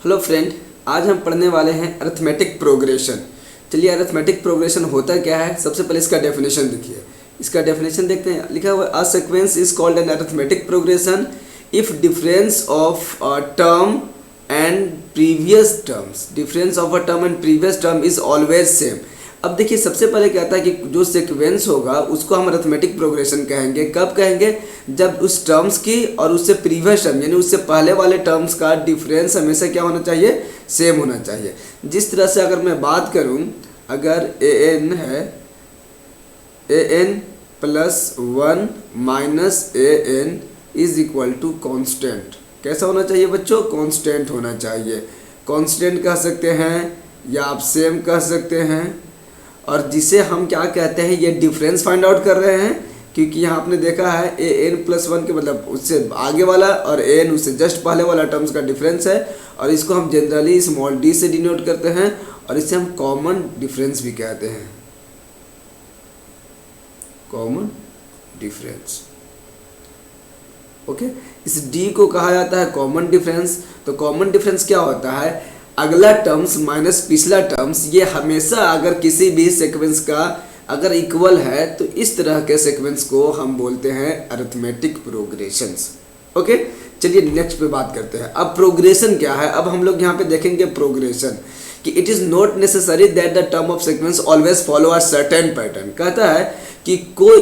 Hello friend, आज हम पढ़ने वाले हैं अरिथमेटिक प्रोग्रेशन। चलिए, अरिथमेटिक प्रोग्रेशन होता क्या है, सबसे पहले इसका डेफिनेशन देखिए। इसका डेफिनेशन देखते हैं। लिखा हुआ a sequence is called an arithmetic progression if difference of a term and previous term is always same. अब देखिए, सबसे पहले क्या आता है कि जो सीक्वेंस होगा उसको हम अरिथमेटिक प्रोग्रेशन कहेंगे। कब कहेंगे? जब उस टर्म्स की और उससे प्रीवियस टर्म यानी उससे पहले वाले टर्म्स का डिफरेंस हमेशा क्या होना चाहिए? सेम होना चाहिए। जिस तरह से अगर मैं बात करूं, अगर ए एन है, a n plus 1 minus a n is equal to constant. कैसा होना चाहिए बच्चों? कॉन्स्टेंट होना चाहिए। कॉन्स्टेंट कह सकते हैं या आप सेम कह सकते हैं। और जिसे हम क्या कहते हैं, ये डिफरेंस फाइंड आउट कर रहे हैं, क्योंकि यहाँ आपने देखा है ए एन प्लस 1 के मतलब उससे आगे वाला और ए एन उससे जस्ट पहले वाला टर्म्स का डिफरेंस है। और इसको हम जनरली स्मॉल डी से डिनोट करते हैं और इसे हम कॉमन डिफरेंस भी कहते हैं। Common difference, okay. इस डी को कहा जाता है कॉमन डिफरेंस। तो कॉमन डिफरेंस क्या होता है? अगला टर्म्स माइनस पिछला टर्म्स, ये हमेशा अगर किसी भी सीक्वेंस का अगर इक्वल है तो इस तरह के सीक्वेंस को हम बोलते हैं अरिथमेटिक प्रोग्रेशंस। ओके, चलिए नेक्स्ट पे बात करते हैं। अब प्रोग्रेशन क्या है? अब हम लोग यहाँ पे देखेंगे प्रोग्रेशन कि it is not necessary that the term of sequence always follow a certain pattern. कहता है कि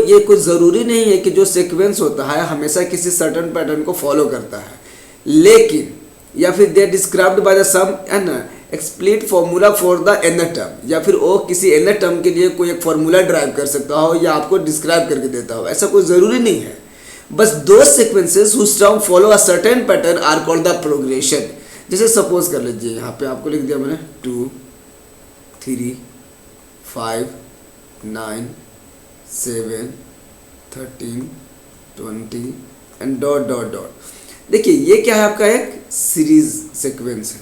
ये कुछ ज़रूरी नहीं है कि जो सीक्वेंस होता है हमेशा किसी सर्टेन पैटर्न को फॉलो करता है, लेकिन या फिर they described by the sum and explicit formula for the nth term, या फिर वो किसी एनर टर्म के लिए कोई एक फॉर्मूला ड्राइव कर सकता हो या आपको डिस्क्राइब करके देता हो। ऐसा कोई ज़रूरी नहीं है। बस दो sequences whose term follow a certain pattern are called the progression. जैसे सपोज कर लीजिए, यहाँ पे आपको लिख दिया मैंने 2 3 5 9 7 13 20 एंड डॉट डॉट डॉट। देखिए, ये क्या है? आपका एक सीरीज सीक्वेंस है।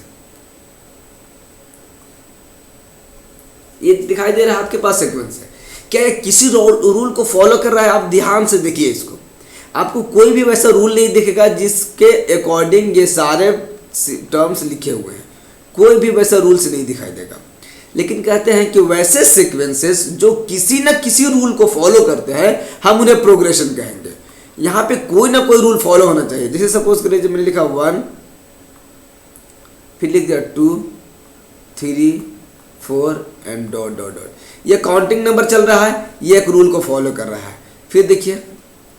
ये दिखाई दे रहा है आपके पास सीक्वेंस है। क्या ये किसी रूल को फॉलो कर रहा है? आप ध्यान से देखिए इसको। आपको कोई भी वैसा रूल नहीं दिखेगा जिसके अकॉर्डिंग ये सारे टर्म्स लिखे हुए हैं। कोई भी वैसा रूल्स नहीं दिखाई देगा। लेकिन कहते हैं कि वैसे सीक्वेंसेस जो किसी न किसी रूल को फॉलो करते हैं हम उन्हें प्रोग्रेशन कहेंगे। यहाँ पे कोई ना कोई रूल फॉलो होना चाहिए। जैसे सपोज करिए, जब मैंने लिखा 1, फिर लिख दिया 2 3 4 एंड डॉट डॉट डॉट, ये काउंटिंग नंबर चल रहा है, ये एक रूल को फॉलो कर रहा है। फिर देखिए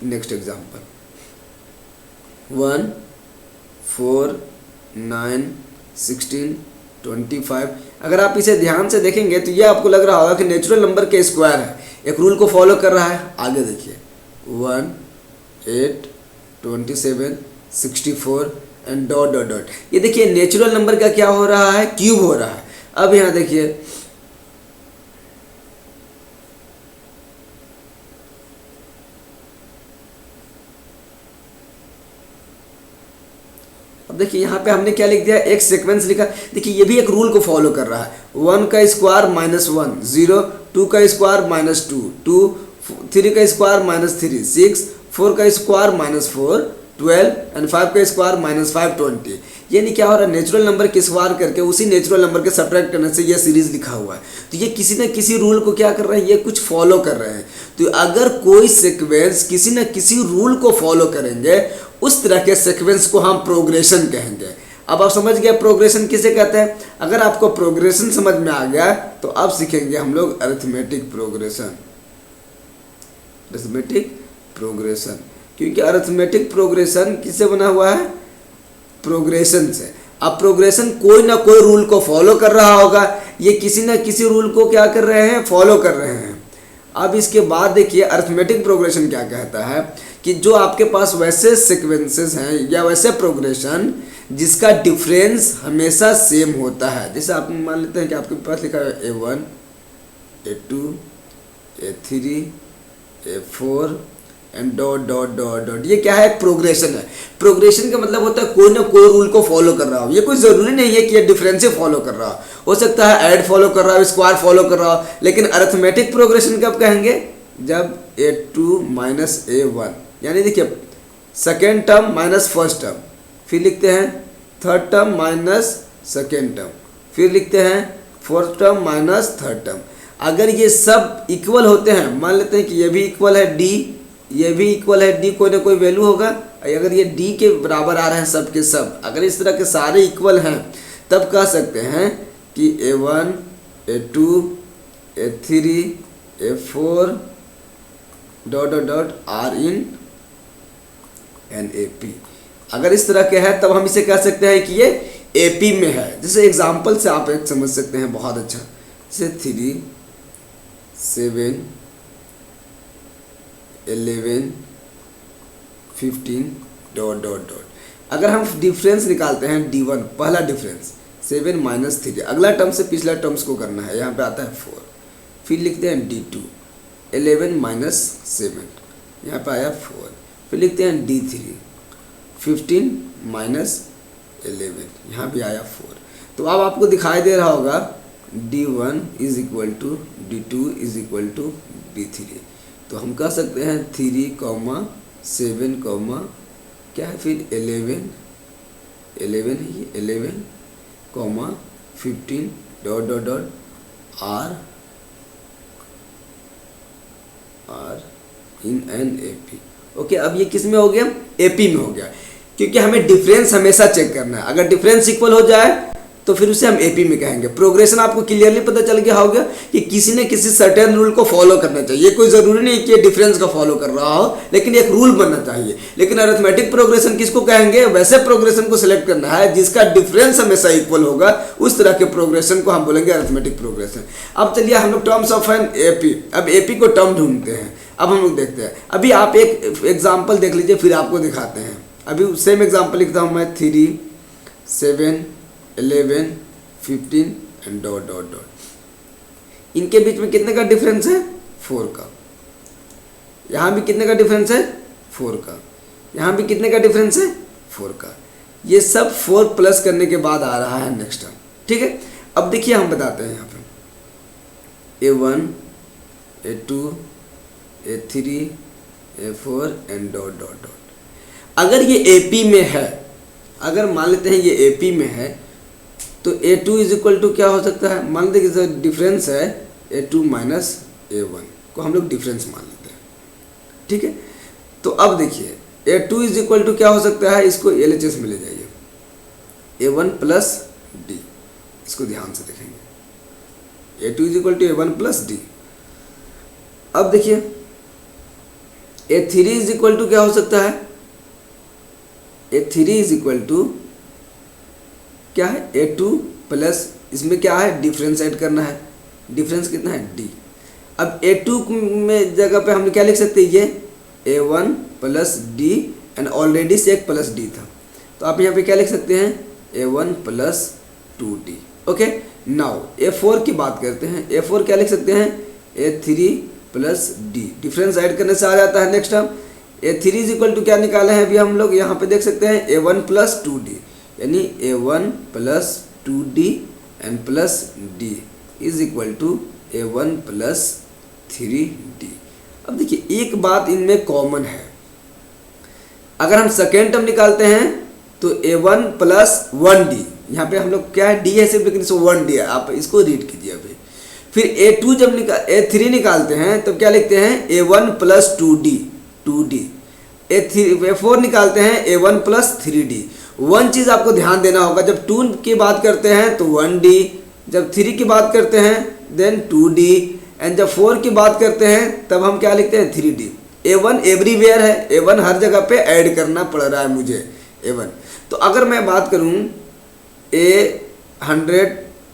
नेक्स्ट एग्जांपल, 1 4 9 16 25। अगर आप इसे ध्यान से देखेंगे तो ये आपको लग रहा होगा कि नेचुरल नंबर के स्क्वायर है, एक रूल को फॉलो कर रहा है। आगे देखिए 1 8 27 64 एंड डॉट डॉट डॉट। ये देखिए नेचुरल नंबर का क्या हो रहा है? क्यूब हो रहा है। अब यहाँ देखिए यहाँ पे हमने क्या लिख दिया? एक सीक्वेंस लिखा। देखिए ये भी एक रूल को फॉलो कर रहा है। 1 का स्क्वायर माइनस 1 0, 2 का स्क्वायर माइनस 2 2, 3 का स्क्वायर माइनस 3 6, 4 का स्क्वायर माइनस 4 12 एंड 5 का स्क्वायर माइनस 5 20। यानी क्या हो रहा है? नेचुरल नंबर के स्क्वायर करके उसी नेचुरल नंबर के सब्ट्रैक्ट करने से ये सीरीज लिखा हुआ है। तो ये किसी न किसी रूल को क्या कर रहे हैं? ये कुछ फॉलो कर रहे हैं। तो अगर कोई सीक्वेंस किसी न किसी रूल को फॉलो करेंगे, उस तरह के सीक्वेंस को हम प्रोग्रेशन कहेंगे। अब आप समझ गए प्रोग्रेशन किसे कहते हैं? अगर आपको प्रोग्रेशन समझ में आ गया तो अब सीखेंगे हम लोग अरिथमेटिक प्रोग्रेशन। अरिथमेटिक प्रोग्रेशन, क्योंकि अरिथमेटिक प्रोग्रेशन किससे बना हुआ है? प्रोग्रेशन से। अब प्रोग्रेशन कोई ना कोई रूल को फॉलो कर रहा होगा, ये किसी ना किसी रूल को क्या कर रहे हैं? फॉलो कर रहे हैं। अब इसके बाद देखिए अरिथमेटिक प्रोग्रेशन क्या कहता है कि जो आपके पास वैसे सीक्वेंसेस हैं या वैसे प्रोग्रेशन जिसका डिफरेंस हमेशा सेम होता है। जैसे आप मान लेते हैं कि आपके पास लिखा है A1 A2 A3 A4 and dot dot dot dot. ये क्या है? प्रोग्रेशन है। प्रोग्रेशन का मतलब होता है कोई ना कोई रूल को फॉलो कर रहा हो। ये कोई ज़रूरी नहीं है कि ये डिफरेंस फॉलो कर रहा हो सकता है ऐड फॉलो कर रहा हो, स्क्वायर फॉलो कर रहा हो। लेकिन अरिथमेटिक प्रोग्रेशन कब कहेंगे? जब A2 माइनस A1, यानी देखिए second term minus first term, फिर लिखते हैं third term minus second term, फिर लिखते हैं fourth term minus third term. अगर ये सब इक्वल होते हैं, मान लेते हैं कि ये भी इक्वल है डी, ये भी इक्वल है डी, कोई ना कोई वैल्यू होगा। अगर ये डी के बराबर आ रहे हैं सब के सब, अगर इस तरह के सारे इक्वल हैं, तब कह सकते हैं कि A1 A2 A3 A4 dot dot dot are in an AP। अगर इस तरह के है तब हम इसे कह सकते हैं कि ये AP में है। जैसे एग्जाम्पल से आप एक समझ सकते हैं बहुत अच्छा, जैसे 3 7 11 15 डॉट डॉट डॉट। अगर हम डिफरेंस निकालते हैं D1, पहला डिफरेंस 7 माइनस 3, अगला टर्म से पिछला टर्म्स को करना है, यहाँ पे आता है 4, फिर लिखते हैं D2 11 माइनस 7, यहाँ पे आया 4, फिर लिखते हैं D3 15 माइनस 11, यहाँ भी आया 4। तो अब आपको दिखाई दे रहा होगा D1 is equal to D2 is equal to D3। तो हम कह सकते हैं 3 7 क्या है, फिर 11 है ये 11 15 dot dot dot are in an AP। Okay, अब ये किस में हो गया, AP में हो गया, क्योंकि हमें डिफरेंस हमेशा चेक करना है। अगर डिफरेंस इक्वल हो जाए तो फिर उसे हम AP में कहेंगे। प्रोग्रेशन आपको क्लियरली पता चल गया होगा कि किसी ने किसी सर्टेन रूल को फॉलो करना चाहिए। ये कोई ज़रूरी नहीं कि डिफरेंस का फॉलो कर रहा हो, लेकिन एक रूल बनना चाहिए। लेकिन अरिथमेटिक प्रोग्रेशन किसको कहेंगे, वैसे प्रोग्रेशन को सिलेक्ट करना है जिसका डिफरेंस हमेशा इक्वल होगा, उस तरह के प्रोग्रेशन को हम बोलेंगे अरिथमेटिक प्रोग्रेशन। अब चलिए हम लोग टर्म्स ऑफ एन AP, अब AP को टर्म ढूंढते हैं। अब हम लोग देखते हैं, अभी आप एक एग्जाम्पल देख लीजिए, फिर आपको दिखाते हैं। अभी सेम एग्जाम्पल लिखता हूँ मैं, 3 7 11 15 एंड डॉट डॉट डॉट। इनके बीच में कितने का डिफरेंस है, 4 का। यहाँ भी कितने का डिफरेंस है, 4 का। यहाँ भी कितने का डिफरेंस है, 4 का। ये सब 4 प्लस करने के बाद आ रहा है नेक्स्ट टर्म, ठीक है। अब देखिए हम बताते हैं यहाँ पे A1 A2 A3 A4 and dot dot dot. अगर ये AP में है, अगर मान लेते हैं ये AP में है, तो A2 इज इक्वल टू क्या हो सकता है, मान लेते कि डिफरेंस है A2 माइनस A1 को हम लोग डिफरेंस मान लेते हैं, ठीक है। तो अब देखिए A2 इज इक्वल टू क्या हो सकता है, इसको LHS में ले जाइए, A1 प्लस D, इसको ध्यान से देखेंगे। A2 is equal to A1 plus D। अब देखिए A3 इज इक्वल टू क्या हो सकता है, A3 इज इक्वल टू क्या है, A2 प्लस, इसमें क्या है, डिफरेंस ऐड करना है। डिफरेंस कितना है, D। अब A2 में जगह पे हम क्या लिख सकते हैं, ये A1 plus D and already से एक प्लस D था, तो आप यहाँ पे क्या लिख सकते हैं, A1 plus 2D। Okay, now A4 की बात करते हैं। A4 क्या लिख सकते हैं, A3 plus D, difference add करने से आ जाता है next term. A3 is equal to क्या निकाले हैं अभी हम लोग, यहाँ पे देख सकते हैं A1 प्लस 2D, यानी A1 plus 2D and plus D is equal to A1 plus 3D। अब देखिए एक बात इनमें कॉमन है, अगर हम सेकेंड टर्म निकालते हैं तो A1 प्लस 1D, यहाँ पे हम लोग क्या है, D है सिर्फ, लेकिन इसको 1D है, आप इसको रीड कीजिए अभी। फिर A2 जब A3 निकालते हैं तब क्या लिखते हैं, A1 प्लस 2D। A4 निकालते हैं A1 प्लस 3D। वन चीज़ आपको ध्यान देना होगा, जब 2 की बात करते हैं तो 1D, जब 3 की बात करते हैं देन 2D, एंड जब 4 की बात करते हैं तब हम क्या लिखते हैं, 3D। A1 एवरीवेयर है, A1 हर जगह पे ऐड करना पड़ रहा है मुझे, A1। तो अगर मैं बात करूं A100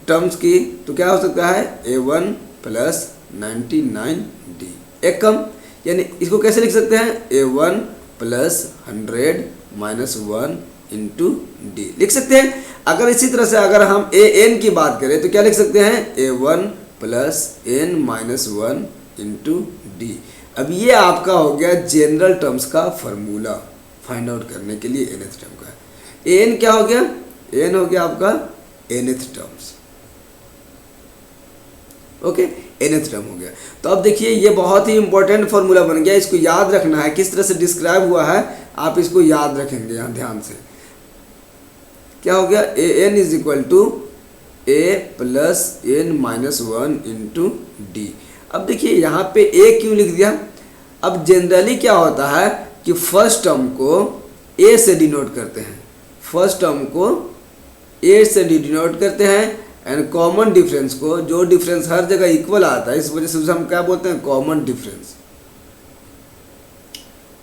टर्म्स की, तो क्या हो सकता है, A1 प्लस 99D, एक कम, यानी इसको कैसे लिख सकते हैं, A1 plus 100 minus 1 into D लिख सकते हैं। अगर इसी तरह से अगर हम AN की बात करें तो क्या लिख सकते हैं, A1 plus N minus 1 into D। अब ये आपका हो गया जनरल टर्म्स का फॉर्मूला फाइंड आउट करने के लिए nth टर्म का। AN क्या हो गया, AN हो गया आपका nth terms, okay, nth term हो गया। तो अब देखिए ये बहुत ही इंपॉर्टेंट फॉर्मूला बन गया, इसको याद रखना है, किस तरह से डिस्क्राइब हुआ है आप इसको याद रखेंगे यहाँ ध्यान से। क्या हो गया, a n is equal to a plus n minus one into D. अब देखिए यहाँ पे ए क्यों लिख दिया, अब जनरली क्या होता है कि फर्स्ट टर्म को ए से डिनोट करते हैं, फर्स्ट टर्म को ए से डिनोट करते हैं, एंड कॉमन डिफरेंस को, जो डिफरेंस हर जगह इक्वल आता है, इस वजह से उसे हम क्या बोलते हैं, कॉमन डिफरेंस।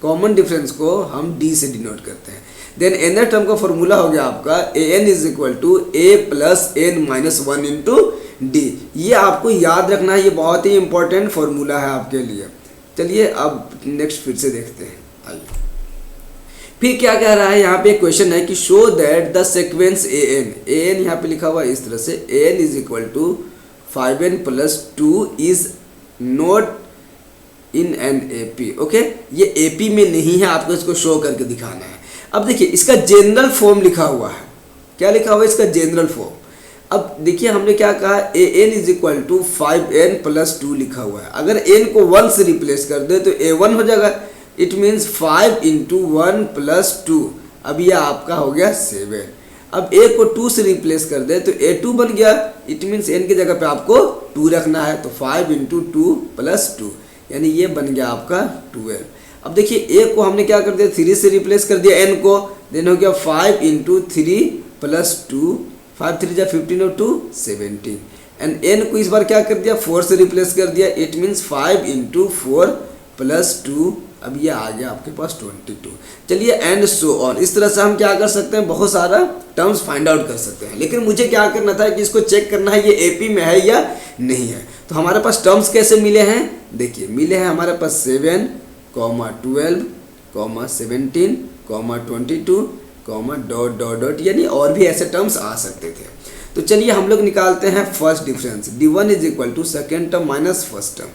कॉमन डिफरेंस को हम डी से डिनोट करते हैं। देन nth टर्म का फॉर्मूला हो गया आपका a n is equal to a plus n minus one into d. ये आपको याद रखना है, ये बहुत ही इंपॉर्टेंट फॉर्मूला है आपके लिए। चलिए अब नेक्स्ट फिर से देखते हैं, आइए। फिर क्या कह रहा है, यहाँ पे एक क्वेश्चन है कि show that the sequence a n यहाँ पे लिखा हुआ है इस तरह से, a n is equal to 5n plus 2 is not in an AP। Okay, ये AP में नहीं है, आपको इसको शो करके दिखाना है। अब देखिए इसका जनरल फॉर्म लिखा हुआ है, क्या लिखा हुआ है इसका जनरल फॉर्म। अब देखिए हमने क्या कहा, a n is equal to 5n plus 2 लिखा हुआ है। अगर n को 1 से रिप्लेस कर दे तो a1 हो जाएगा, इट मीन्स 5 इंटू 1 प्लस 2, अब यह आपका हो गया 7। अब a को 2 से रिप्लेस कर दे तो a2 बन गया, इट मीन्स n की जगह पे आपको 2 रखना है, तो 5 इंटू 2 प्लस 2, यानी ये बन गया आपका 12। अब देखिए a को हमने क्या कर दिया, 3 से रिप्लेस कर दिया n को, देन हो गया 5 इंटू 3 प्लस 2, 5 3 जा 15 और 2 17, एंड n को इस बार क्या कर दिया, 4 से रिप्लेस कर दिया, इट मीन्स 5 इंटू 4 प्लस 2, अब ये आ गया आपके पास 22। चलिए एंड सो ऑन, इस तरह से हम क्या कर सकते हैं, बहुत सारा टर्म्स फाइंड आउट कर सकते हैं। लेकिन मुझे क्या करना था कि इसको चेक करना है ये AP में है या नहीं है। तो हमारे पास टर्म्स कैसे मिले हैं, देखिए मिले हैं हमारे पास 7, 12, 17, 22, डॉट डॉट डॉट, यानी और भी ऐसे टर्म्स आ सकते थे। तो चलिए हम लोग निकालते हैं first difference, d1 is equal to second term minus first term,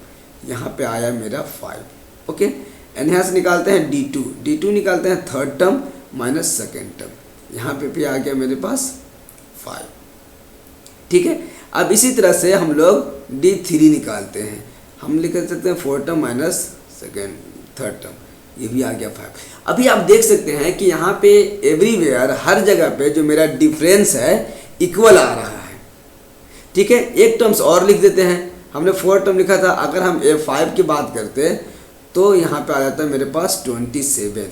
यहाँ पे आया मेरा 5। ओके, एंड यहाँ से निकालते हैं d2 निकालते हैं third term minus second term, यहाँ पे भी आ गया मेरे पास 5। ठीक है, अब इसी तरह से हम लोग d3 निकालते हैं, हम लिख सकते हैं 4 टर्म माइनस थर्ड टर्म, ये भी आ गया 5। अभी आप देख सकते हैं कि यहाँ पे एवरीवेयर, हर जगह पे जो मेरा डिफरेंस है इक्वल आ रहा है। ठीक है, एक टर्म्स और लिख देते हैं, हमने 4 टर्म लिखा था, अगर हम A5 की बात करते तो यहाँ पे आ जाता है मेरे पास 27,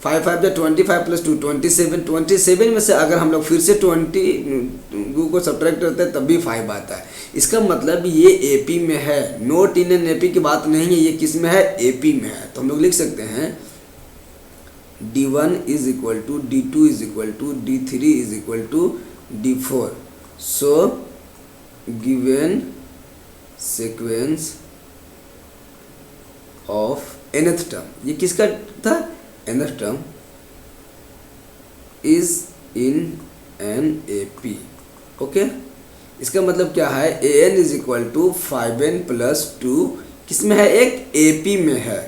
5 5 जा 25 प्लस 2 27 में से अगर हम लोग फिर से 20 को सब्ट्रैक्ट करते हैं तब भी 5 आता है। इसका मतलब ये AP में है, नोट इन एन AP की बात नहीं है, ये किस में है, AP में है। तो हम लोग लिख सकते हैं d1 is equal to d2 is equal to d3 is equal to d4। So given sequence of nth term, ये किसका था, nth term is in an AP। Okay, इसका मतलब क्या है, an is equal to 5n plus 2 किस में है, एक AP में है।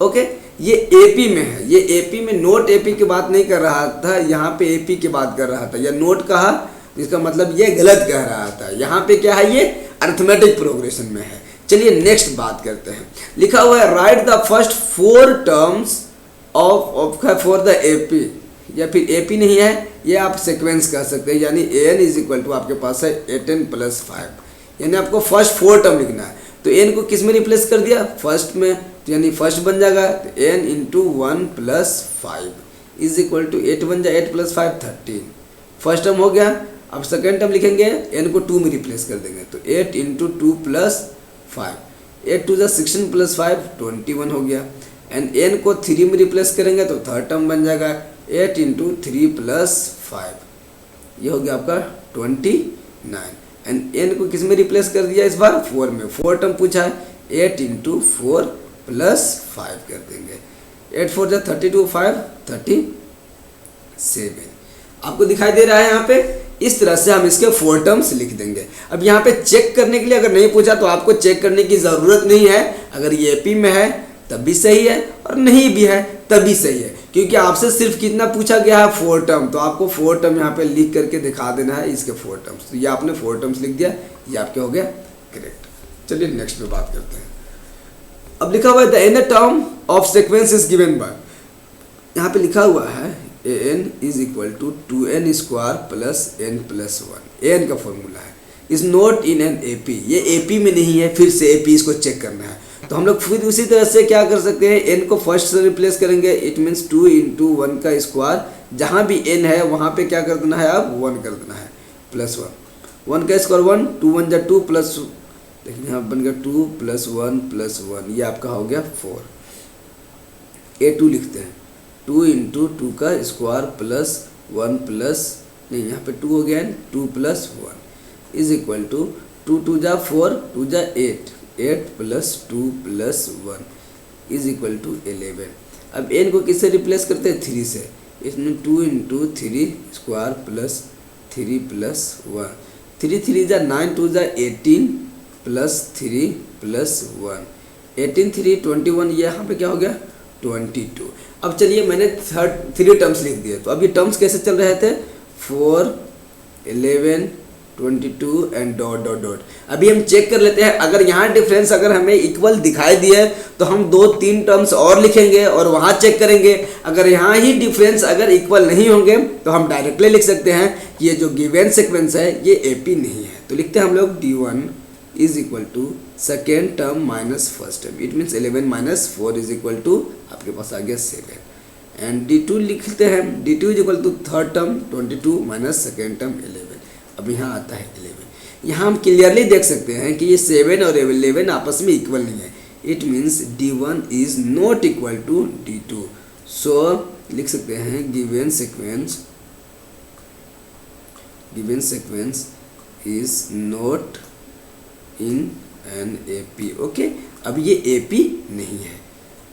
ओके, ये AP में है, ये AP में, नोट AP की बात नहीं कर रहा था, यहाँ पे AP की बात कर रहा था, या नोट कहा इसका मतलब ये गलत कह रहा था। यहाँ पे क्या है, ये अरिथमेटिक प्रोग्रेशन में है। चलिए नेक्स्ट बात करते हैं, लिखा हुआ है right the first 4 terms of for the AP, या फिर AP नहीं है, ये आप सीक्वेंस कह सकते हैं, यानी an इज इक्वल टू आपके पास है 8n प्लस 5, यानी आपको फर्स्ट 4 टर्म लिखना है। तो n को किस में रिप्लेस कर दिया, फर्स्ट में, तो यानी फर्स्ट बन जाएगा तो n into 1 plus 5 is equal to 8 बन जाए 8 प्लस 5 13, फर्स्ट टर्म हो गया। अब सेकेंड टर्म लिखेंगे, n को 2 में रिप्लेस कर देंगे, तो 8 इंटू 2 प्लस 5, 8 2 16 प्लस 5 21 हो गया, एंड n को 3 में रिप्लेस करेंगे तो थर्ड टर्म बन जाएगा 8 इंटू 3 प्लस 5, ये हो गया आपका 29, एंड n को किस में रिप्लेस कर दिया इस बार, 4 में, 4 टर्म पूछा है, 8 इंटू 4 प्लस 5 कर देंगे, 8 4 जा 32 5 37, आपको दिखाई दे रहा है यहाँ पे। इस तरह से हम इसके 4 टर्म्स लिख देंगे। अब यहाँ पे चेक करने के लिए अगर नहीं पूछा तो आपको चेक करने की ज़रूरत नहीं है, अगर ये AP में है तब भी सही है और नहीं भी है तब भी सही है, क्योंकि आपसे सिर्फ कितना पूछा गया है, 4 टर्म, तो आपको 4 टर्म यहाँ पे लिख करके दिखा देना है, इसके 4 टर्म्स। तो ये आपने 4 टर्म्स लिख दिया, ये आपके हो गया करेक्ट। चलिए नेक्स्ट पे बात करते हैं। अब लिखा हुआ है the nth term of sequence is given by, यहाँ पे लिखा हुआ है a n is equal to 2n square plus n plus 1। A n का फॉर्मूला है, is not in an A P, ये ए पी में नहीं है, फिर से ए पी इसको चेक करना है। तो हम लोग फिर उसी तरह से क्या कर सकते हैं, n को फर्स्ट से रिप्लेस करेंगे, इट मीन्स 2 इंटू 1 का स्क्वायर, जहाँ भी n है वहाँ पे क्या कर देना है, अब 1 कर देना है, प्लस 1, 1 का स्क्वायर 1, 2 1 जा 2 प्लस, देखिए यहाँ बन गया 2 प्लस 1 प्लस 1, ये आपका हो गया 4। A2 लिखते हैं, 2 इंटू 2 का स्क्वायर प्लस 1 प्लस, नहीं यहाँ पे 2 हो गया, 2 प्लस 1 इज इक्वल टू 2 2 जा 4, 2 जा 8, 8 plus 2 plus 1 is equal to 11। अब n को किससे रिप्लेस करते हैं, 3 से, इसमें 2 इंटू 3 स्क्वायर प्लस 3 प्लस 1, 3 3 जा 9, 2 जा 18 प्लस 3 प्लस 1, 18 3 21, ये यहाँ पे क्या हो गया 22। अब चलिए मैंने 3 टर्म्स लिख दिए, तो अब ये टर्म्स कैसे चल रहे थे, 4 11 22 एंड डॉट डॉट डॉट। अभी हम चेक कर लेते हैं, अगर यहाँ डिफरेंस अगर हमें इक्वल दिखाई दिए तो हम 2-3 टर्म्स और लिखेंगे और वहाँ चेक करेंगे। अगर यहाँ ही डिफरेंस अगर इक्वल नहीं होंगे तो हम डायरेक्टली लिख सकते हैं कि ये जो गिवन सीक्वेंस है ये एपी नहीं है। तो लिखते हैं हम लोग d1 is equal to second term minus first term, it means 11 minus 4 is equal to आपके पास आ गया 7, एंड d2 लिखते हैं, d2 is equal to third term 22 minus second term 11। अब यहाँ आता है 11, यहाँ हम क्लियरली देख सकते हैं कि ये 7 और 11 आपस में इक्वल नहीं है, it means d1 is not equal to d2। So लिख सकते हैं given sequence is not in an AP. Okay, अब ये एपी नहीं है।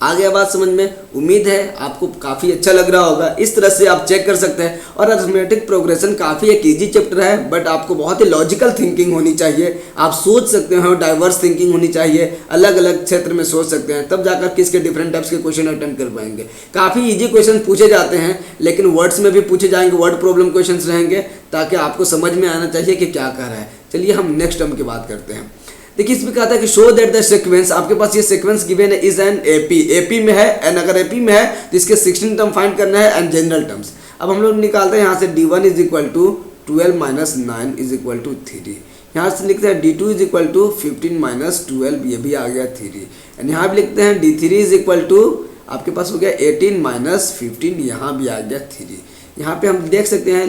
आ गया बात समझ में? उम्मीद है आपको काफ़ी अच्छा लग रहा होगा। इस तरह से आप चेक कर सकते हैं। और अरिथमेटिक प्रोग्रेशन काफ़ी एक ईजी चैप्टर है, बट आपको बहुत ही लॉजिकल थिंकिंग होनी चाहिए। आप सोच सकते हो, डाइवर्स थिंकिंग होनी चाहिए, अलग अलग क्षेत्र में सोच सकते हैं, तब जाकर किसके डिफरेंट टाइप्स के क्वेश्चन अटेम्प्ट कर पाएंगे। काफ़ी ईजी क्वेश्चन पूछे जाते हैं, लेकिन वर्ड्स में भी पूछे जाएंगे, वर्ड प्रॉब्लम क्वेश्चन रहेंगे, ताकि आपको समझ में आना चाहिए कि क्या कह रहा है। चलिए हम नेक्स्ट टर्म की बात करते हैं। देखिए इसमें कहा था कि शो दैट द सीक्वेंस, आपके पास ये सीक्वेंस गिवन है इज एन एपी, एपी में है, एंड अगर एपी में है तो इसके 16 टर्म फाइंड करना है एंड जनरल टर्म्स। अब हम लोग निकालते हैं यहाँ से d1 is equal to 12 minus 9 is equal to 3, यहाँ से लिखते हैं d2 is equal to 15 minus 12, ये भी आ गया 3, एंड यहाँ भी लिखते हैं d3 इज इक्वल टू आपके पास हो गया 18 माइनस 15, यहाँ भी आ गया 3। यहाँ पे हम देख सकते हैं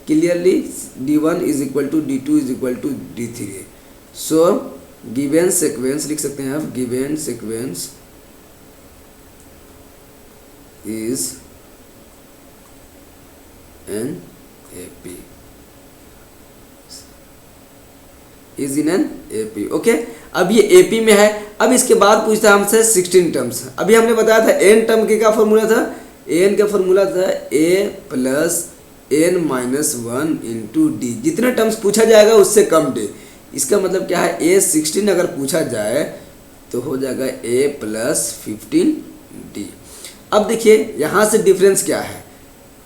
clearly d1 is equal to d2 is equal to d3। So given sequence लिख सकते हैं आप, given sequence is an AP, is in an AP. Okay, अब ये एपी में है। अब इसके बाद पूछता है हमसे 16 टर्म्स। अभी हमने बताया था एन टर्म के क्या फॉर्मूला था, एन का फॉर्मूला था a plus n minus 1 into d. जितने टर्म्स पूछा जाएगा उससे कम डी। इसका मतलब क्या है, A16 अगर पूछा जाए तो हो जाएगा A प्लस 15D। अब देखिए यहाँ से डिफरेंस क्या है,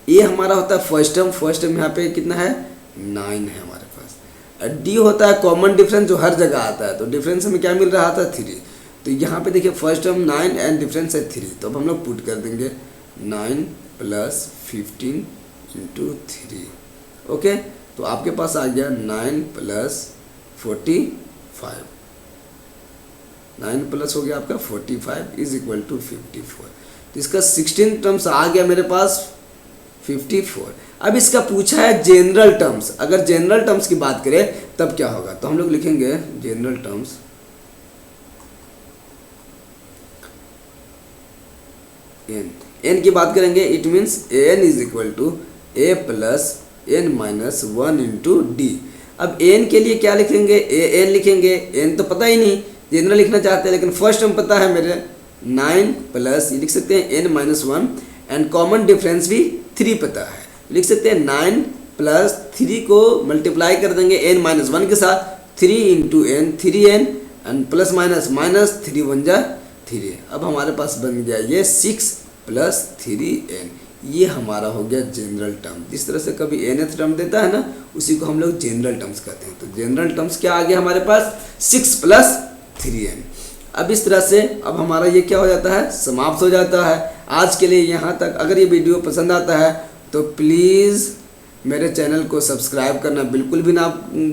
A हमारा होता है फर्स्ट टर्म यहाँ पे कितना है 9 है हमारे पास, और D होता है कॉमन डिफरेंस जो हर जगह आता है। तो डिफरेंस हमें क्या मिल रहा था 3, तो यहाँ पे देखिए फर्स्ट टर्म 9 एंड डिफरेंस है 3, तो अब हम लोग पुट कर देंगे 9 प्लस 15 इंटू 3। ओके, तो आपके पास आ गया 9 प्लस 45, 9 प्लस हो गया आपका 45 इज इक्वल टू 54। तो इसका 16 टर्म्स आ गया मेरे पास 54। अब इसका पूछा है जनरल टर्म्स। अगर जनरल टर्म्स की बात करें तब क्या होगा, तो हम लोग लिखेंगे जनरल टर्म्स n की बात करेंगे, it means n is equal to a plus n minus 1 into D. अब n के लिए क्या लिखेंगे, n लिखेंगे, n तो पता ही नहीं, जनरल लिखना चाहते हैं, लेकिन फर्स्ट टर्म पता है मेरे 9 प्लस ये लिख सकते हैं n minus 1, and common difference भी 3 पता है, लिख सकते हैं 9 प्लस 3 को मल्टीप्लाई कर देंगे n माइनस 1 के साथ, 3 into n 3n and plus minus minus 3 1 जा 3। अब हमारे पास बन गया ये 6 प्लस 3n, ये हमारा हो गया जनरल टर्म। जिस तरह से कभी nth टर्म देता है ना, उसी को हम लोग जनरल टर्म्स कहते हैं। तो जनरल टर्म्स क्या आ गया हमारे पास 6 प्लस 3n। अब इस तरह से अब हमारा ये क्या हो जाता है, समाप्त हो जाता है। आज के लिए यहाँ तक। अगर ये वीडियो पसंद आता है तो प्लीज़ मेरे चैनल को सब्सक्राइब करना बिल्कुल भी ना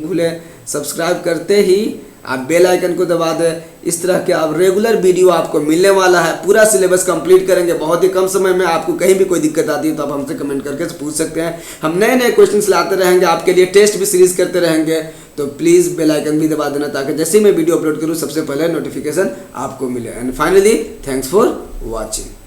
भूलें। सब्सक्राइब करते ही आप बेल आइकन को दबा दें। इस तरह के आप रेगुलर वीडियो आपको मिलने वाला है। पूरा सिलेबस कंप्लीट करेंगे बहुत ही कम समय में। आपको कहीं भी कोई दिक्कत आती है तो आप हमसे कमेंट करके पूछ सकते हैं। हम नए नए क्वेश्चंस लाते रहेंगे, आपके लिए टेस्ट भी सीरीज करते रहेंगे। तो प्लीज़ बेल आइकन भी दबा देना ताकि जैसे ही मैं वीडियो अपलोड करूँ सबसे पहले नोटिफिकेशन आपको मिले। And finally thanks for watching.